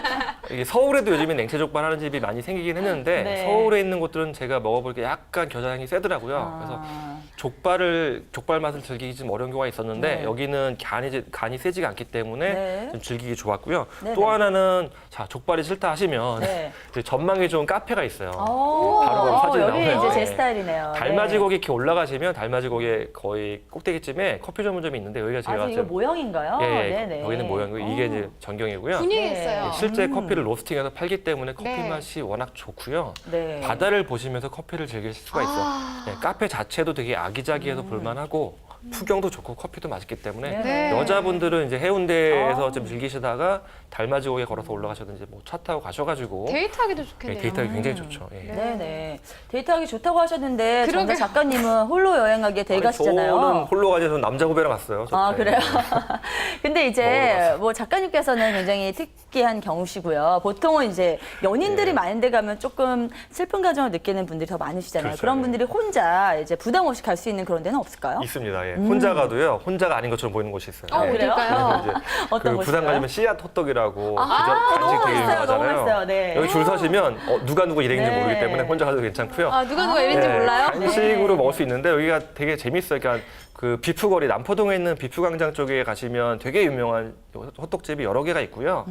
Speaker 2: 이게 서울에도 요즘에 냉채 족발 하는 집이 많이 생기긴 했는데
Speaker 1: 네.
Speaker 2: 서울에 있는 곳들은 제가 먹어볼 게 약간 겨자 향이 세더라고요. 그래서 족발 맛을 즐기기 좀 어려운 경우가 있었는데
Speaker 1: 네.
Speaker 2: 여기는 간이 세지가 않기 때문에
Speaker 1: 네.
Speaker 2: 좀 즐기기 좋았고요.
Speaker 1: 네네.
Speaker 2: 또 하나는 자 족발이 싫다 하시면
Speaker 1: 네.
Speaker 2: 이제 전망이 좋은 카페가 있어요.
Speaker 1: 오,
Speaker 2: 바로 사진이
Speaker 1: 여기
Speaker 2: 나오네요.
Speaker 1: 이제 제
Speaker 2: 네.
Speaker 1: 스타일이네요.
Speaker 2: 달맞이곡에 이렇게 올라가시면 달맞이곡에 거의 꼭대기쯤에 커피 전문점이 있는데 여기가 제가
Speaker 1: 아주 이거 모형인가요?
Speaker 2: 예,
Speaker 1: 네네.
Speaker 2: 여기는 모형이고 이게 이제 전경이고요.
Speaker 3: 분위기
Speaker 1: 네.
Speaker 3: 있어요.
Speaker 2: 실제 커피를 로스팅해서 팔기 때문에 커피
Speaker 3: 네.
Speaker 2: 맛이 워낙 좋고요.
Speaker 1: 네.
Speaker 2: 바다를 보시면서 커피를 즐길 수가 있어요.
Speaker 3: 아.
Speaker 2: 네, 카페 자체도 되게 아기자기해서 볼만하고 풍경도 좋고 커피도 맛있기 때문에
Speaker 3: 네.
Speaker 2: 여자분들은 이제 해운대에서
Speaker 1: 아.
Speaker 2: 좀 즐기시다가 달맞이곡에 걸어서 올라가셔든지 뭐 차 타고 가셔가지고
Speaker 3: 데이트하기도
Speaker 2: 네,
Speaker 3: 좋겠네요.
Speaker 2: 데이트하기 굉장히 좋죠. 예.
Speaker 1: 네네. 데이트하기 좋다고 하셨는데 정작
Speaker 3: 그러게요.
Speaker 1: 작가님은 홀로 여행 가기에 대가시잖아요
Speaker 2: 저는 홀로 가지 저는 남자 후배랑 갔어요. 저
Speaker 1: 아,
Speaker 2: 때.
Speaker 1: 그래요? 근데
Speaker 2: 먹으러
Speaker 1: 이제
Speaker 2: 갔어요.
Speaker 1: 뭐 작가님께서는 굉장히 특이한 경우시고요. 보통은 이제 연인들이
Speaker 2: 예.
Speaker 1: 많은 데 가면 조금 슬픈 감정을 느끼는 분들이 더 많으시잖아요.
Speaker 2: 그렇죠.
Speaker 1: 그런 분들이 혼자 이제 부담 없이 갈 수 있는 그런 데는 없을까요?
Speaker 2: 있습니다. 예. 혼자 가도요. 혼자가 아닌 것처럼 보이는 곳이 있어요.
Speaker 3: 어,
Speaker 2: 예.
Speaker 3: 어딜까요?
Speaker 2: 이제
Speaker 1: 어떤
Speaker 2: 그 부산
Speaker 1: 곳일까요?
Speaker 2: 가시면 씨앗 호떡이라고
Speaker 1: 너무
Speaker 2: 간식 되게
Speaker 1: 맛있어요. 너무
Speaker 2: 유명하잖아요.
Speaker 1: 맛있어요. 네.
Speaker 2: 여기 줄 서시면 누가 누구 일행인지
Speaker 1: 네.
Speaker 2: 모르기 때문에 혼자 가도 괜찮고요.
Speaker 3: 아, 누가 이런지
Speaker 2: 네,
Speaker 3: 몰라요?
Speaker 2: 간식으로
Speaker 1: 네.
Speaker 2: 먹을 수 있는데 여기가 되게 재밌어요. 그러니까 그 비프거리 남포동에 있는 비프광장 쪽에 가시면 되게 유명한 호떡집이 여러 개가 있고요.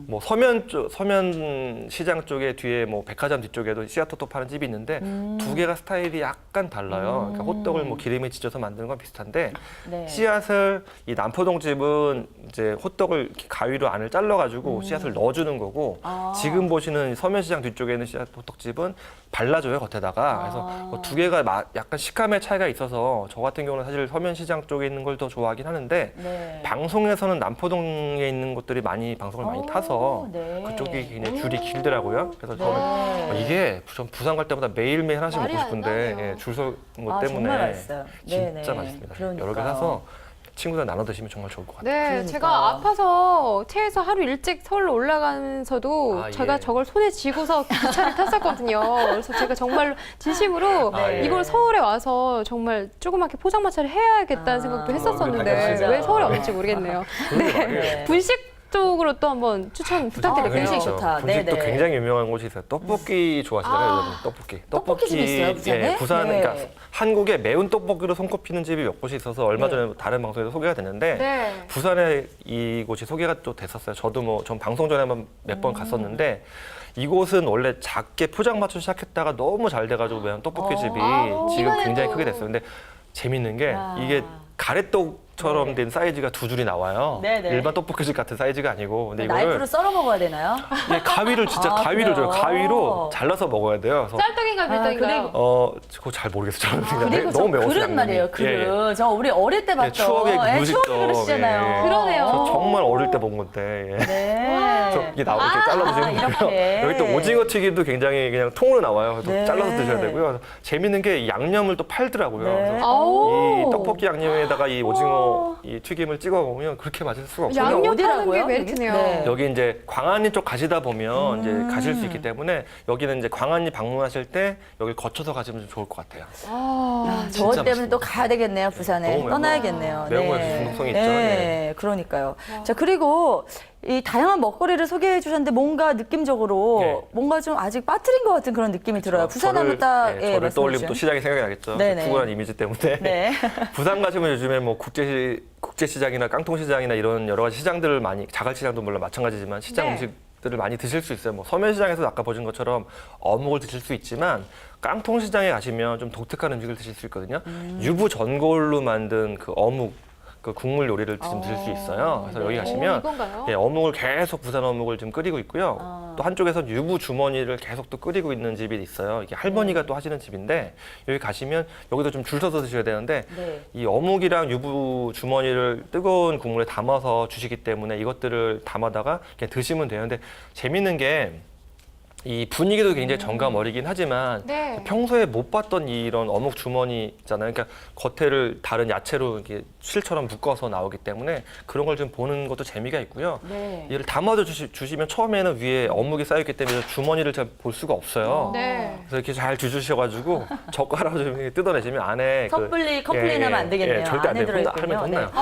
Speaker 2: 뭐 서면 시장 쪽에 뒤에 뭐 백화점 뒤쪽에도 씨앗 호떡 파는 집이 있는데 두 개가 스타일이 약간 달라요. 그러니까 호떡을 뭐 기름에 지져서 만드는 건 비슷한데
Speaker 1: 네.
Speaker 2: 씨앗을 이 남포동 집은 이제 호떡을 이렇게 가위로 안을 잘라가지고 씨앗을 넣어주는 거고
Speaker 1: 아.
Speaker 2: 지금 보시는 서면시장 뒤쪽에 있는 씨앗 호떡집은 발라줘요 겉에다가. 그래서 뭐두 개가 약간 식감의 차이가 있어서 저 같은 경우는 사실 서면시장 쪽에 있는 걸 더 좋아하긴 하는데
Speaker 1: 네.
Speaker 2: 방송에서는 남포동에 있는 곳들이 많이 방송을 많이 타서
Speaker 1: 네.
Speaker 2: 그쪽이 굉장히 줄이 길더라고요. 그래서 저는
Speaker 1: 네.
Speaker 2: 이게 전 부산 갈 때마다 매일매일 하나씩
Speaker 3: 말이
Speaker 2: 먹고
Speaker 3: 안
Speaker 2: 싶은데
Speaker 3: 나네요.
Speaker 2: 예, 줄 서 것
Speaker 1: 아,
Speaker 2: 때문에
Speaker 1: 정말 맛있어요.
Speaker 2: 진짜
Speaker 1: 네네.
Speaker 2: 맛있습니다.
Speaker 1: 그러니까요.
Speaker 2: 여러 개 사서 친구들 나눠 드시면 정말 좋을 것 같아요.
Speaker 3: 네,
Speaker 1: 그러니까요.
Speaker 3: 제가 아파서 차에서 하루 일찍 서울로 올라가면서도
Speaker 2: 아,
Speaker 3: 제가
Speaker 2: 예.
Speaker 3: 저걸 손에 쥐고서 기차를 탔었거든요. 그래서 제가 정말 진심으로
Speaker 2: 아, 예.
Speaker 3: 이걸 서울에 와서 정말 조그맣게 포장마차를 해야겠다는
Speaker 1: 아,
Speaker 3: 생각도
Speaker 2: 그렇게
Speaker 3: 했었었는데
Speaker 1: 당연하죠.
Speaker 3: 왜 서울에 왔는지 모르겠네요.
Speaker 2: 그러게 말이에요.
Speaker 1: 네.
Speaker 3: 분식 쪽으로 또 한번 추천 부탁드릴게요.
Speaker 1: 분식 좋다.
Speaker 2: 분식도
Speaker 1: 네네.
Speaker 2: 굉장히 유명한 곳이 있어요. 떡볶이 좋아하시잖아요, 여러분. 떡볶이.
Speaker 1: 떡볶이집이 있어요, 부산에?
Speaker 2: 예, 부산
Speaker 1: 네.
Speaker 2: 그러니까 한국에 매운 떡볶이로 손꼽히는 집이 몇 곳이 있어서 얼마
Speaker 1: 네.
Speaker 2: 전에 다른 방송에서 소개가 됐는데
Speaker 3: 네.
Speaker 2: 부산에 이곳이 소개가 또 됐었어요. 저도 뭐 전 방송 전에 한번 몇 번 갔었는데 이곳은 원래 작게 포장마차 시작했다가 너무 잘 돼가지고 매운 떡볶이집이 지금 굉장히
Speaker 3: 이번에도.
Speaker 2: 크게 됐어요. 근데 재밌는 게
Speaker 1: 와.
Speaker 2: 이게 가래떡처럼
Speaker 1: 네.
Speaker 2: 된 사이즈가 두 줄이 나와요.
Speaker 1: 네네.
Speaker 2: 일반 떡볶이집 같은 사이즈가 아니고. 근데 이거를
Speaker 1: 나이프로 썰어 먹어야 되나요?
Speaker 2: 예, 가위를 진짜
Speaker 1: 아,
Speaker 2: 가위를 줘요.
Speaker 1: 그래요?
Speaker 2: 가위로 잘라서 먹어야 돼요. 그래서
Speaker 3: 짤떡인가요, 빌떡인가요?
Speaker 2: 그거 잘 모르겠어요. 저는 그냥
Speaker 1: 그리고 저
Speaker 2: 너무 매워서
Speaker 1: 그릇
Speaker 2: 양념이.
Speaker 1: 말이에요.
Speaker 2: 예,
Speaker 1: 그릇.
Speaker 2: 예.
Speaker 1: 저 우리 어릴 때 봤던
Speaker 2: 추억의 그 무식떡.
Speaker 1: 추억의 그릇이잖아요.
Speaker 2: 예.
Speaker 3: 그러네요.
Speaker 2: 저 정말 어릴 때 먹은 건데. 예.
Speaker 1: 네.
Speaker 2: 그래서 이게 이렇게 잘라주시면
Speaker 1: 이렇게.
Speaker 2: 되고요. 여기 또 오징어 튀김도 굉장히 그냥 통으로 나와요. 그래서
Speaker 1: 네.
Speaker 2: 잘라서 드셔야 되고요. 그래서 재밌는 게 양념을 또 팔더라고요.
Speaker 1: 네.
Speaker 2: 그래서
Speaker 3: 아우.
Speaker 2: 이 떡볶이 양념에다가 이 오징어 이 튀김을 찍어 먹으면 그렇게 맛있을 수가 없어요.
Speaker 3: 양념 파는 게
Speaker 1: 어디라고요?
Speaker 3: 메리트네요.
Speaker 1: 네.
Speaker 2: 여기 이제 광안리 쪽 가시다 보면 이제 가실 수 있기 때문에 여기는 이제 광안리 방문하실 때 여기 거쳐서 가시면 좀 좋을 것 같아요.
Speaker 3: 아,
Speaker 1: 저 때문에
Speaker 2: 맛있습니다.
Speaker 1: 또 가야 되겠네요, 부산에.
Speaker 2: 너무 매운
Speaker 1: 떠나야겠네요.
Speaker 2: 매운 거에 중독성이 있죠.
Speaker 1: 네, 그러니까요. 자, 그리고 이 다양한 먹거리를 소개해 주셨는데 뭔가 느낌적으로
Speaker 2: 네.
Speaker 1: 뭔가 좀 아직 빠뜨린 것 같은 그런 느낌이 들어요. 부산 하면 딱
Speaker 2: 저를
Speaker 1: 말씀해
Speaker 2: 떠올리면
Speaker 1: 주신.
Speaker 2: 또 시장이 생각이 나겠죠.
Speaker 1: 네네.
Speaker 2: 푸근한 이미지 때문에.
Speaker 1: 네.
Speaker 2: 부산 가시면 요즘에 뭐 국제시장이나 깡통시장이나 이런 여러 가지 시장들을 많이 자갈시장도 물론 마찬가지지만 시장
Speaker 3: 네.
Speaker 2: 음식들을 많이 드실 수 있어요. 뭐 서면시장에서 아까 보신 것처럼 어묵을 드실 수 있지만 깡통시장에 가시면 좀 독특한 음식을 드실 수 있거든요. 유부 전골로 만든 그 어묵 그 국물 요리를 좀 드실 수 있어요. 그래서 여기
Speaker 1: 네.
Speaker 2: 가시면
Speaker 3: 이건가요?
Speaker 2: 예, 어묵을 계속 부산 어묵을 지금 끓이고 있고요. 또 한쪽에서 유부 주머니를 계속 또 끓이고 있는 집이 있어요. 이게 할머니가 또 하시는 집인데 여기 가시면 여기도 좀 줄 서서 드셔야 되는데
Speaker 1: 네.
Speaker 2: 이 어묵이랑 유부 주머니를 뜨거운 국물에 담아서 주시기 때문에 이것들을 담아다가 그냥 드시면 돼요. 근데 재밌는 게 이 분위기도 굉장히 정감 어리긴 하지만
Speaker 3: 네.
Speaker 2: 평소에 못 봤던 이런 어묵 주머니 있잖아요. 그러니까 겉에를 다른 야채로 이렇게 실처럼 묶어서 나오기 때문에 그런 걸 좀 보는 것도 재미가 있고요.
Speaker 1: 네.
Speaker 2: 얘를 담아서 주시면 처음에는 위에 어묵이 쌓여있기 때문에 주머니를 잘 볼 수가 없어요.
Speaker 3: 네.
Speaker 2: 그래서 이렇게 잘 뒤주셔가지고 젓가락으로 좀 이렇게 뜯어내시면 안에
Speaker 1: 컴플레인 하면 안 되겠네요.
Speaker 2: 절대 안
Speaker 1: 안에
Speaker 2: 돼요.
Speaker 1: 들어있군요.
Speaker 2: 하면
Speaker 1: 네.
Speaker 2: 혼나요.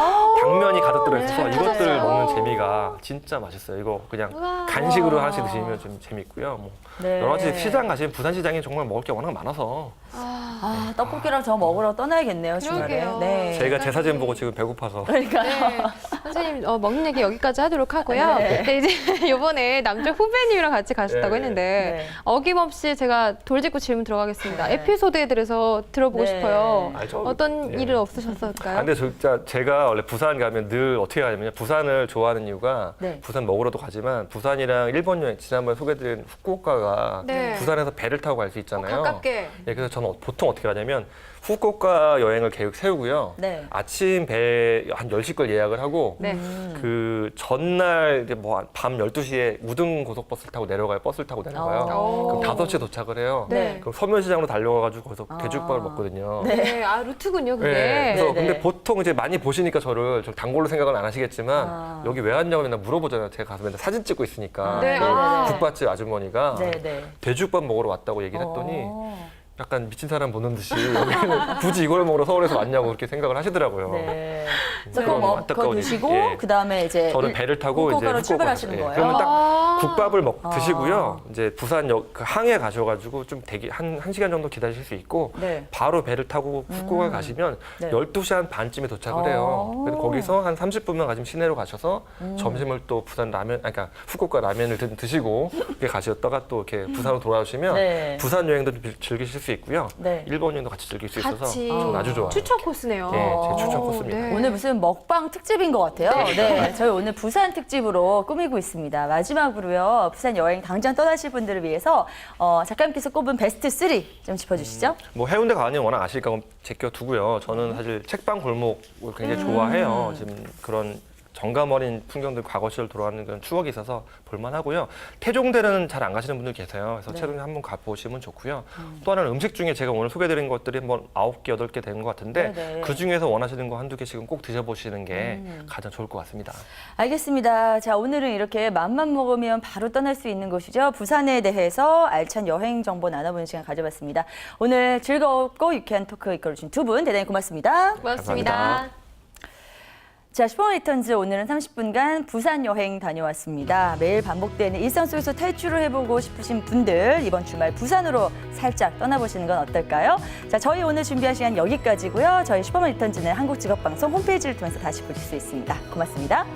Speaker 2: 당면이 가득 들어있어서
Speaker 1: 네,
Speaker 2: 이것들을
Speaker 3: 맞아요.
Speaker 2: 먹는 재미가 진짜 맛있어요. 이거 그냥
Speaker 3: 우와.
Speaker 2: 간식으로
Speaker 1: 와.
Speaker 2: 하나씩 드시면 좀 재밌고요. 뭐
Speaker 1: 네.
Speaker 2: 여러 가지 시장 가시면 부산시장에 정말 먹을 게 워낙 많아서
Speaker 1: 아, 떡볶이랑 저 먹으러 떠나야겠네요, 주말에.
Speaker 3: 그러게요.
Speaker 1: 네.
Speaker 2: 저희가 제 사진 보고 지금 배고파서.
Speaker 1: 그러니까.
Speaker 3: 네. 선생님 먹는 얘기 여기까지 하도록 하고요.
Speaker 1: 네.
Speaker 3: 네, 이제 이번에 남자 후배님이랑 같이 가셨다고
Speaker 2: 네.
Speaker 3: 했는데
Speaker 1: 네.
Speaker 3: 어김없이 제가 돌직구 질문 들어가겠습니다.
Speaker 1: 네.
Speaker 3: 에피소드에 대해서 들어보고
Speaker 1: 네.
Speaker 3: 싶어요.
Speaker 2: 아, 저-
Speaker 3: 어떤
Speaker 2: 예.
Speaker 3: 일은 없으셨을까요?
Speaker 2: 근데 진짜 제가 원래 부산 가면 늘 어떻게 가냐면요. 부산을 좋아하는 이유가
Speaker 1: 네.
Speaker 2: 부산 먹으러도 가지만 부산이랑 일본 여행 지난번에 소개드린 후쿠오카가
Speaker 3: 네.
Speaker 2: 부산에서 배를 타고 갈 수 있잖아요.
Speaker 3: 가깝게.
Speaker 2: 예, 그래서 저는 보통 어떻게 하냐면 후쿠오카 여행을 계획 세우고요.
Speaker 1: 네.
Speaker 2: 아침 배 한 10시 걸 예약을 하고
Speaker 3: 네.
Speaker 2: 그 전날 이제 뭐 밤 12시에 우등 고속버스를 타고 내려가요. 버스를 타고 내려가요.
Speaker 3: 오.
Speaker 2: 그럼 5시에 도착을 해요.
Speaker 3: 네.
Speaker 2: 그럼 서면시장으로 달려가가지고 거기서
Speaker 1: 아.
Speaker 2: 돼지국밥을 먹거든요.
Speaker 3: 네. 아, 루트군요, 그게.
Speaker 2: 네, 그래서
Speaker 1: 네, 네.
Speaker 2: 근데 보통 이제 많이 보시니까 저를 좀 단골로 생각은 안 하시겠지만
Speaker 1: 아.
Speaker 2: 여기 왜 왔냐고 맨날 물어보잖아요. 제가 가서 맨날 사진 찍고 있으니까.
Speaker 3: 네,
Speaker 2: 그
Speaker 3: 아.
Speaker 2: 국밥집 아주머니가
Speaker 1: 네, 네.
Speaker 2: 돼지국밥 먹으러 왔다고 얘기를 했더니
Speaker 1: 어.
Speaker 2: 약간 미친 사람 보는 듯이 여기는 굳이 이걸 먹으러 서울에서 왔냐고 그렇게 생각을 하시더라고요.
Speaker 1: 네. 그래서
Speaker 2: 그런
Speaker 1: 그거
Speaker 2: 안타까운
Speaker 1: 드시고
Speaker 2: 일이. 예.
Speaker 1: 그다음에 이제
Speaker 2: 저는 배를 타고 이제
Speaker 1: 후쿠오카로 출발하시는
Speaker 2: 예,
Speaker 1: 거예요.
Speaker 2: 그러면 딱
Speaker 3: 아.
Speaker 2: 국밥을
Speaker 1: 아.
Speaker 2: 드시고요. 이제 부산역 그 항에 가셔가지고 좀 대기 한 시간 정도 기다리실 수 있고
Speaker 1: 네.
Speaker 2: 바로 배를 타고 후쿠오카 가시면
Speaker 1: 네.
Speaker 2: 12시 한 반쯤에 도착을 해요.
Speaker 1: 어.
Speaker 2: 그래서 거기서 한 30분만 가시면 시내로 가셔서 점심을 또 부산 라면, 아니, 그러니까 후쿠오카 라면을 드시고 이렇게 가셨다가 또 이렇게 부산으로 돌아오시면
Speaker 1: 네.
Speaker 2: 부산 여행도 좀 즐기실 수 있고요.
Speaker 1: 네.
Speaker 2: 일본 여행도 같이 즐길 수 있어서
Speaker 3: 같이.
Speaker 2: 저는 아주 좋아요.
Speaker 3: 추천 코스네요.
Speaker 2: 예, 제 추천 코스입니다.
Speaker 3: 네.
Speaker 1: 오늘 무슨 먹방 특집인 것 같아요. 네. 저희 오늘 부산 특집으로 꾸미고 있습니다. 마지막으로요. 부산 여행 당장 떠나실 분들을 위해서 작가님께서 꼽은 베스트 3 좀 짚어주시죠.
Speaker 2: 뭐 해운대 가면 워낙 아실까 제껴두고요. 저는 사실 책방 골목을 굉장히 좋아해요. 지금 그런 정감 어린 풍경들 과거 시절 돌아가는 그런 추억이 있어서 볼만하고요. 태종대는 잘 안 가시는 분들 계세요. 그래서
Speaker 1: 네.
Speaker 2: 태종대 한번 가보시면 좋고요. 또 하나는 음식 중에 제가 오늘 소개드린 것들이 한번 9개, 8개 되는 것 같은데
Speaker 1: 네네.
Speaker 2: 그 중에서 원하시는 거 한두 개씩은 꼭 드셔보시는 게 가장 좋을 것 같습니다.
Speaker 1: 알겠습니다. 자, 오늘은 이렇게 맘만 먹으면 바로 떠날 수 있는 곳이죠. 부산에 대해서 알찬 여행 정보 나눠보는 시간 가져봤습니다. 오늘 즐겁고 유쾌한 토크 이끌어주신 두 분 대단히 고맙습니다.
Speaker 3: 고맙습니다.
Speaker 2: 감사합니다.
Speaker 1: 자, 슈퍼맨 리턴즈 오늘은 30분간 부산 여행 다녀왔습니다. 매일 반복되는 일상 속에서 탈출을 해보고 싶으신 분들 이번 주말 부산으로 살짝 떠나보시는 건 어떨까요? 자, 저희 오늘 준비한 시간 여기까지고요. 저희 슈퍼맨 리턴즈는 한국직업방송 홈페이지를 통해서 다시 보실 수 있습니다. 고맙습니다.